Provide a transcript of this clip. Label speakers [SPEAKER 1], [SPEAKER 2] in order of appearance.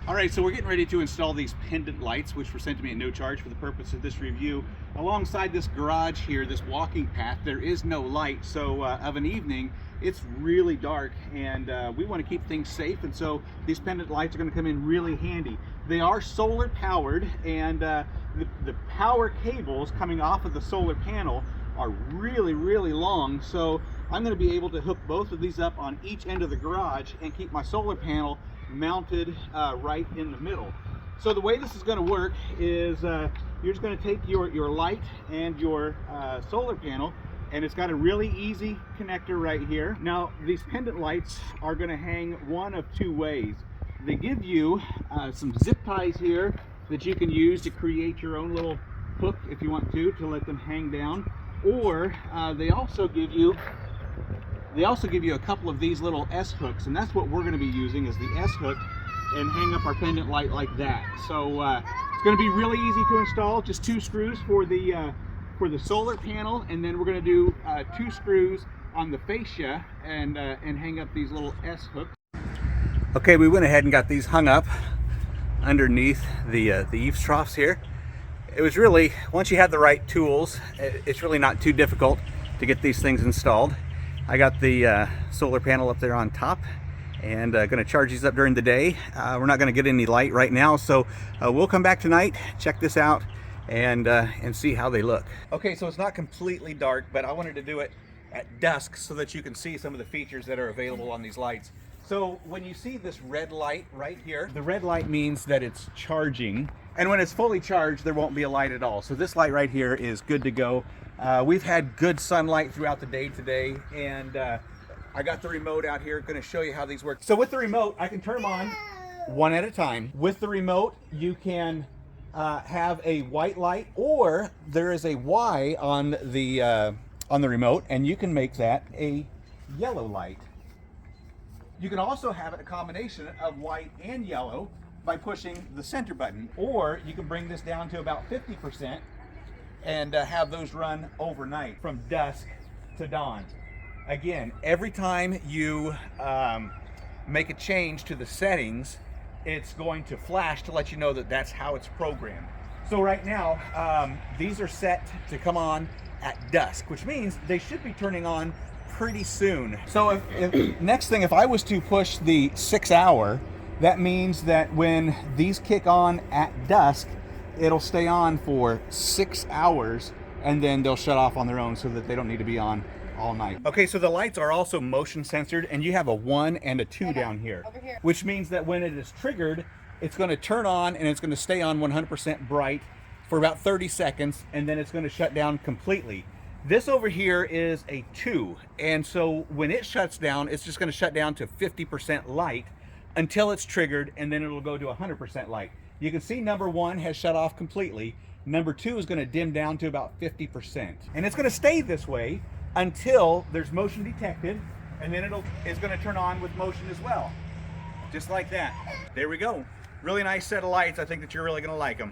[SPEAKER 1] All right, so we're getting ready to install these pendant lights, which were sent to me at no charge for the purpose of this review. Alongside this garage here, this walking path, there is no light, so of an evening, it's really dark, and we want to keep things safe, and so these pendant lights are going to come in really handy. They are solar powered, and the power cables coming off of the solar panel are really, really long, so I'm going to be able to hook both of these up on each end of the garage and keep my solar panel mounted right in the middle. So the way this is going to work is you're just going to take your light and your solar panel, and it's got a really easy connector right here. Now these pendant lights are going to hang one of two ways. They give you some zip ties here that you can use to create your own little hook if you want to let them hang down, or they also give you a couple of these little S hooks, and that's what we're going to be using, is the S hook, and hang up our pendant light like that. So it's going to be really easy to install. Just 2 screws for the solar panel, and then we're going to do 2 screws on the fascia and hang up these little S hooks. Okay, we went ahead and got these hung up underneath the eaves troughs here. It was really, once you have the right tools, it's really not too difficult to get these things installed. I got the solar panel up there on top, and going to charge these up during the day. We're not going to get any light right now, so we'll come back tonight, check this out, and see how they look. Okay, so it's not completely dark, but I wanted to do it at dusk so that you can see some of the features that are available on these lights. So when you see this red light right here, the red light means that it's charging, and when it's fully charged there won't be a light at all. So this light right here is good to go. We've had good sunlight throughout the day today, and I got the remote out here, going to show you how these work. So with the remote, I can turn them on one at a time. With the remote, you can have a white light, or there is a Y on the remote, and you can make that a yellow light. You can also have it a combination of white and yellow by pushing the center button, or you can bring this down to about 50% and have those run overnight from dusk to dawn. Again, every time you make a change to the settings, it's going to flash to let you know that that's how it's programmed. So right now, these are set to come on at dusk, which means they should be turning on pretty soon. So next thing, if I was to push the 6 hour, that means that when these kick on at dusk, it'll stay on for 6 hours, and then they'll shut off on their own so that they don't need to be on all night. Okay, so the lights are also motion censored, and you have a 1 and a 2 down here, which means that when it is triggered, it's going to turn on and it's going to stay on 100% bright for about 30 seconds, and then it's going to shut down completely. This over here is a 2, and so when it shuts down, it's just going to shut down to 50% light until it's triggered, and then it'll go to 100% light. You can see number 1 has shut off completely. Number 2 is going to dim down to about 50%, and it's going to stay this way until there's motion detected, and then it's going to turn on with motion as well, just like that. There we go. Really nice set of lights. I think that you're really going to like them.